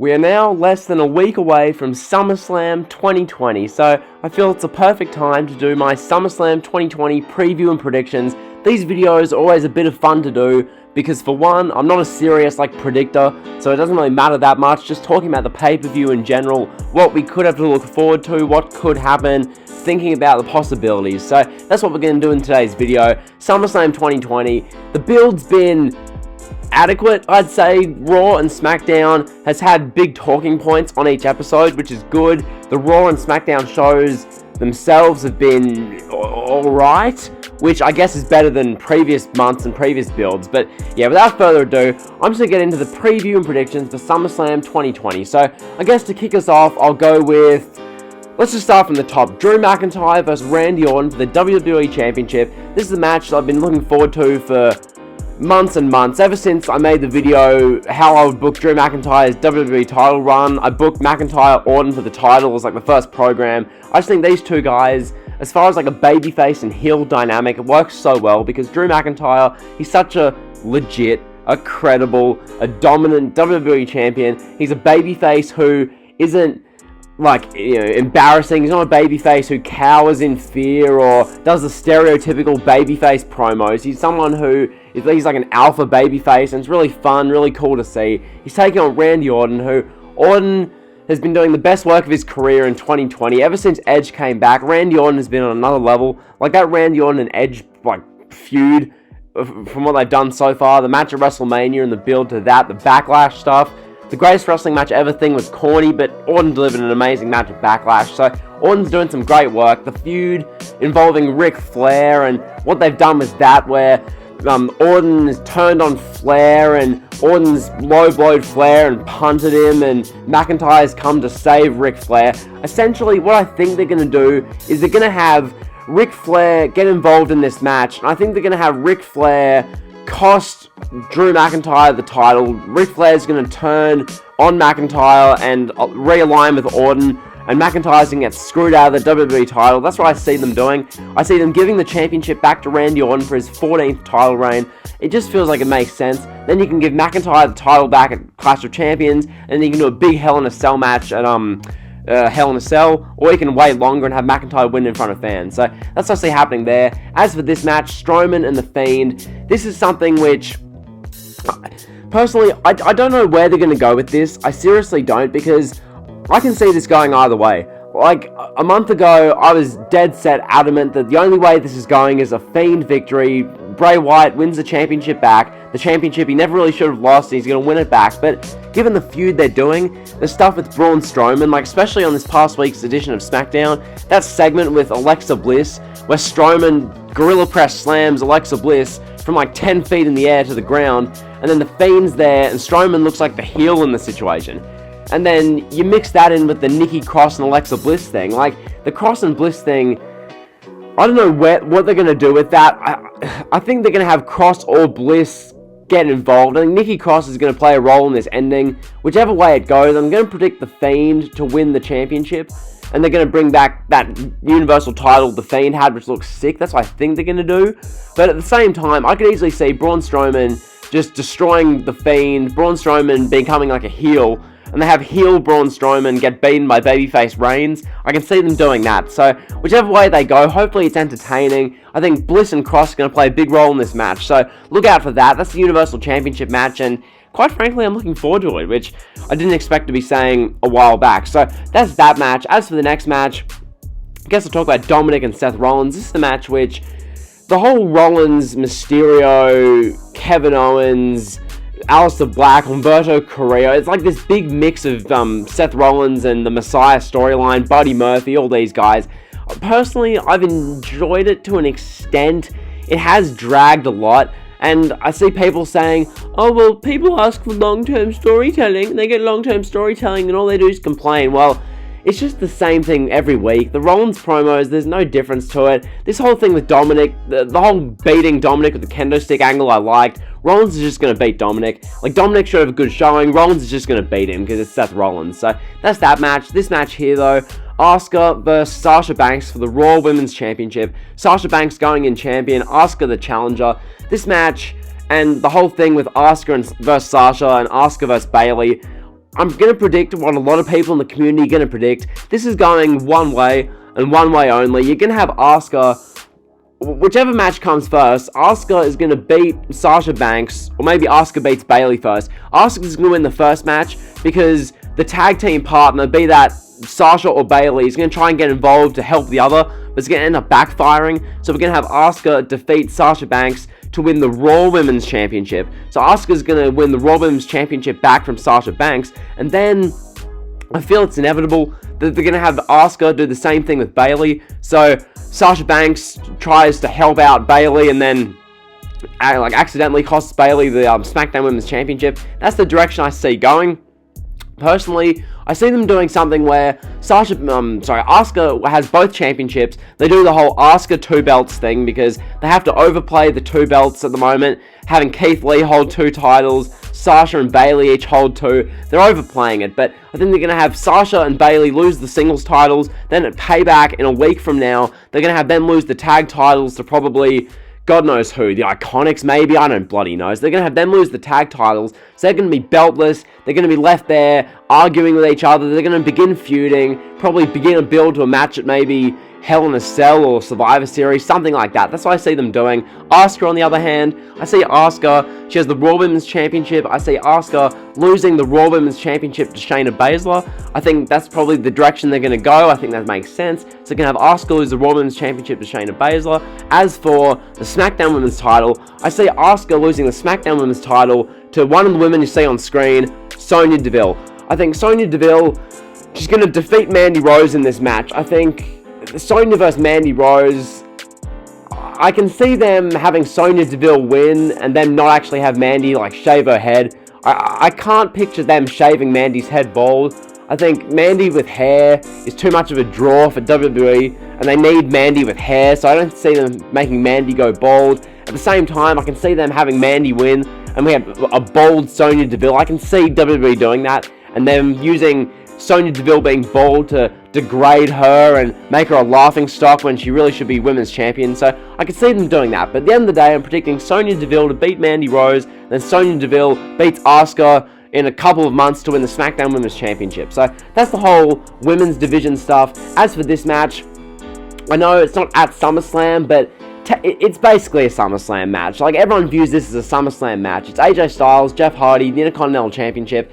We are now less than a week away from SummerSlam 2020, so I feel it's a perfect time to do my SummerSlam 2020 preview and predictions. These videos are always a bit of fun to do because, for one, I'm not a serious predictor, so it doesn't really matter that much. Just talking about the pay-per-view in general, what we could have to look forward to, what could happen, thinking about the possibilities. So that's what we're going to do in today's video. SummerSlam 2020. The build's been adequate, I'd say. Raw and SmackDown has had big talking points on each episode, which is good. The Raw and SmackDown shows themselves have been alright, which I guess is better than previous months and previous builds. But yeah, without further ado, I'm just going to get into the preview and predictions for SummerSlam 2020. So I guess to kick us off, I'll go with, let's just start from the top. Drew McIntyre versus Randy Orton for the WWE Championship. This is a match that I've been looking forward to for months and months. Ever since I made the video how I would book Drew McIntyre's WWE title run, I booked McIntyre Orton for the title as the first program. I just think these two guys, as far as a babyface and heel dynamic, it works so well because Drew McIntyre, he's such a legit, a credible, a dominant WWE champion. He's a babyface who isn't embarrassing. He's not a babyface who cowers in fear or does the stereotypical babyface promos. He's someone who he's like an alpha babyface, and it's really fun, really cool to see. He's taking on Randy Orton, who Orton has been doing the best work of his career in 2020. Ever since Edge came back, Randy Orton has been on another level. That Randy Orton and Edge feud, from what they've done so far, the match at WrestleMania and the build to that, the Backlash stuff. The greatest wrestling match ever thing was corny, but Orton delivered an amazing match at Backlash. So Orton's doing some great work. The feud involving Ric Flair and what they've done with that, where Orton has turned on Flair and Orton's low-blowed Flair and punted him, and McIntyre's come to save Ric Flair. Essentially, what I think they're going to do is they're going to have Ric Flair get involved in this match, and I think they're going to have Ric Flair cost Drew McIntyre the title. Ric Flair's going to turn on McIntyre and realign with Orton, and McIntyre's going to get screwed out of the WWE title. That's what I see them doing. I see them giving the championship back to Randy Orton for his 14th title reign. It just feels like it makes sense. Then you can give McIntyre the title back at Clash of Champions, and then you can do a big Hell in a Cell match at Hell in a Cell, or you can wait longer and have McIntyre win in front of fans. So that's what I see happening there. As for this match, Strowman and The Fiend, this is something which, personally, I don't know where they're going to go with this. I seriously don't, because I can see this going either way. A month ago, I was dead set adamant that the only way this is going is a Fiend victory. Bray Wyatt wins the championship back. The championship he never really should have lost, and he's going to win it back. But given the feud they're doing, the stuff with Braun Strowman, especially on this past week's edition of SmackDown, that segment with Alexa Bliss, where Strowman gorilla press slams Alexa Bliss from 10 feet in the air to the ground, and then the Fiend's there, and Strowman looks like the heel in the situation. And then you mix that in with the Nikki Cross and Alexa Bliss thing. The Cross and Bliss thing, I don't know what they're going to do with that. I think they're going to have Cross or Bliss get involved. I think Nikki Cross is going to play a role in this ending. Whichever way it goes, I'm going to predict The Fiend to win the championship. And they're going to bring back that Universal title The Fiend had, which looks sick. That's what I think they're going to do. But at the same time, I could easily see Braun Strowman just destroying The Fiend, Braun Strowman becoming a heel, and they have heel Braun Strowman get beaten by babyface Reigns. I can see them doing that. So whichever way they go, hopefully it's entertaining. I think Bliss and Cross are going to play a big role in this match. So look out for that. That's the Universal Championship match, and quite frankly, I'm looking forward to it, which I didn't expect to be saying a while back. So that's that match. As for the next match, I guess I'll talk about Dominik and Seth Rollins. This is the match which the whole Rollins, Mysterio, Kevin Owens, Aleister Black, Humberto Carrillo, it's this big mix of Seth Rollins and the Messiah storyline, Buddy Murphy, all these guys. Personally, I've enjoyed it to an extent. It has dragged a lot, and I see people saying, oh, well, people ask for long-term storytelling, and they get long-term storytelling, and all they do is complain. Well, it's just the same thing every week. The Rollins promos, there's no difference to it. This whole thing with Dominik, the whole beating Dominik with the kendo stick angle I liked. Rollins is just going to beat Dominik. Dominik should have a good showing. Rollins is just going to beat him because it's Seth Rollins. So that's that match. This match here, though, Asuka versus Sasha Banks for the Raw Women's Championship. Sasha Banks going in champion, Asuka the challenger. This match and the whole thing with Asuka versus Sasha and Asuka versus Bayley, I'm going to predict what a lot of people in the community are going to predict. This is going one way, and one way only. You're going to have Asuka, whichever match comes first. Asuka is going to beat Sasha Banks, or maybe Asuka beats Bayley first. Asuka is going to win the first match, because the tag team partner, be that Sasha or Bayley, is going to try and get involved to help the other, but it's going to end up backfiring. So we're going to have Asuka defeat Sasha Banks to win the Raw Women's Championship. So Asuka's going to win the Raw Women's Championship back from Sasha Banks, and then I feel it's inevitable that they're going to have Asuka do the same thing with Bayley. So Sasha Banks tries to help out Bayley and then accidentally costs Bayley the SmackDown Women's Championship. That's the direction I see going. Personally, I see them doing something where Asuka has both championships. They do the whole Asuka 2 belts thing because they have to overplay the 2 belts at the moment. Having Keith Lee hold 2 titles, Sasha and Bayley each hold 2. They're overplaying it, but I think they're going to have Sasha and Bayley lose the singles titles. Then at Payback in a week from now, they're going to have them lose the tag titles to probably God knows who, the Iconics maybe, I don't bloody know. So they're going to have them lose the tag titles, so they're going to be beltless, they're going to be left there arguing with each other, they're going to begin feuding, probably begin a build to a match at maybe Hell in a Cell or Survivor Series, something like that. That's what I see them doing. Asuka, on the other hand, I see Asuka, she has the Raw Women's Championship. I see Asuka losing the Raw Women's Championship to Shayna Baszler. I think that's probably the direction they're going to go. I think that makes sense. So they're going to have Asuka lose the Raw Women's Championship to Shayna Baszler. As for the SmackDown Women's title, I see Asuka losing the SmackDown Women's title to one of the women you see on screen, Sonya Deville. I think Sonya Deville, she's going to defeat Mandy Rose in this match. I think Sonya versus Mandy Rose, I can see them having Sonya Deville win and then not actually have Mandy shave her head. I can't picture them shaving Mandy's head bald. I think Mandy with hair is too much of a draw for WWE, and they need Mandy with hair, so I don't see them making Mandy go bald. At the same time, I can see them having Mandy win, and we have a bald Sonya Deville. I can see WWE doing that, and them using Sonya Deville being bald to degrade her and make her a laughing stock when she really should be women's champion. So I can see them doing that. But at the end of the day, I'm predicting Sonya Deville to beat Mandy Rose, then Sonya Deville beats Asuka in a couple of months to win the SmackDown Women's Championship. So that's the whole women's division stuff. As for this match, I know it's not at SummerSlam, but it's basically a SummerSlam match. Everyone views this as a SummerSlam match. It's AJ Styles, Jeff Hardy, the Intercontinental Championship.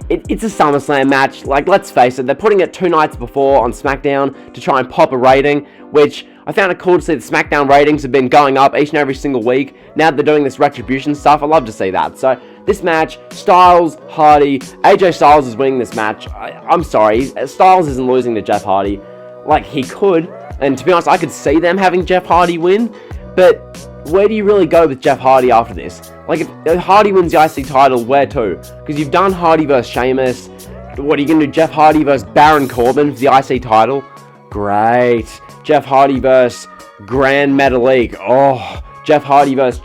It's a SummerSlam match. Let's face it, they're putting it 2 nights before on SmackDown to try and pop a rating, which I found it cool to see the SmackDown ratings have been going up each and every single week. Now that they're doing this Retribution stuff, I love to see that. So this match, Styles, Hardy, AJ Styles is winning this match. I'm sorry, Styles isn't losing to Jeff Hardy. He could, and to be honest, I could see them having Jeff Hardy win, but where do you really go with Jeff Hardy after this? If Hardy wins the IC title, where to? Because you've done Hardy versus Sheamus. What are you going to do? Jeff Hardy versus Baron Corbin for the IC title? Great. Jeff Hardy versus Grand Metalik. Oh, Jeff Hardy versus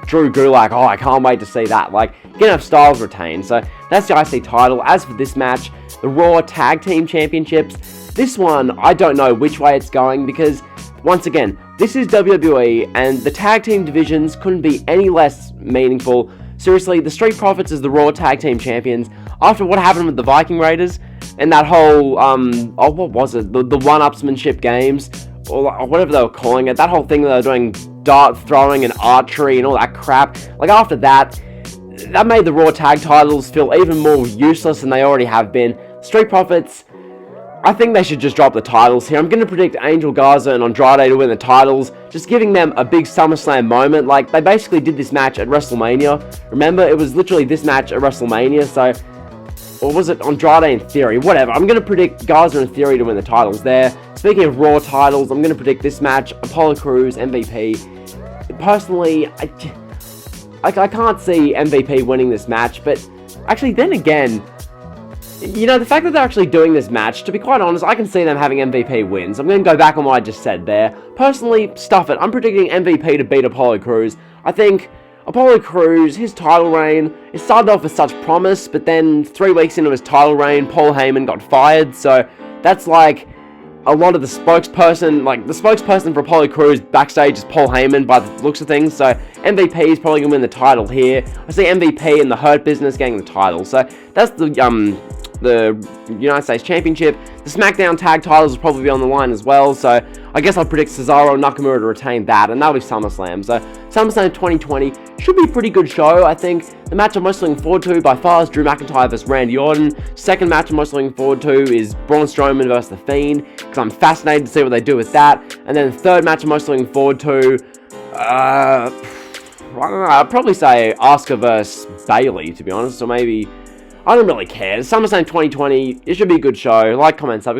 Drew Gulak. Oh, I can't wait to see that. You're going to have Styles retain. So that's the IC title. As for this match, the Raw Tag Team Championships, this one, I don't know which way it's going because, once again, this is WWE, and the tag team divisions couldn't be any less meaningful. Seriously, the Street Profits is the Raw Tag Team Champions. After what happened with the Viking Raiders, and that whole, what was it? The one-upsmanship games, or whatever they were calling it. That whole thing that they were doing, dart throwing and archery and all that crap. After that made the Raw Tag titles feel even more useless than they already have been. Street Profits, I think they should just drop the titles here. I'm going to predict Angel Garza and Andrade to win the titles, just giving them a big SummerSlam moment. They basically did this match at WrestleMania. Remember, it was literally this match at WrestleMania, so, or was it Andrade and Theory? Whatever. I'm going to predict Garza and Theory to win the titles there. Speaking of Raw titles, I'm going to predict this match, Apollo Crews, MVP. Personally, I can't see MVP winning this match, but actually, then again, the fact that they're actually doing this match, to be quite honest, I can see them having MVP wins. I'm going to go back on what I just said there. Personally, stuff it. I'm predicting MVP to beat Apollo Crews. I think Apollo Crews, his title reign, it started off with such promise, but then 3 weeks into his title reign, Paul Heyman got fired, so that's a lot of the spokesperson, like the spokesperson for Apollo Crews backstage is Paul Heyman by the looks of things, so MVP is probably going to win the title here. I see MVP in the Hurt Business getting the title, so that's the United States Championship. The SmackDown Tag titles will probably be on the line as well, so I guess I'll predict Cesaro and Nakamura to retain that, and that'll be SummerSlam. So SummerSlam 2020 should be a pretty good show, I think. The match I'm most looking forward to by far is Drew McIntyre vs Randy Orton. Second match I'm most looking forward to is Braun Strowman vs The Fiend, because I'm fascinated to see what they do with that. And then the third match I'm most looking forward to, I don't know, I'd probably say Asuka vs Bayley, to be honest, or maybe, I don't really care. SummerSlam 2020, it should be a good show. Like, comment, sub.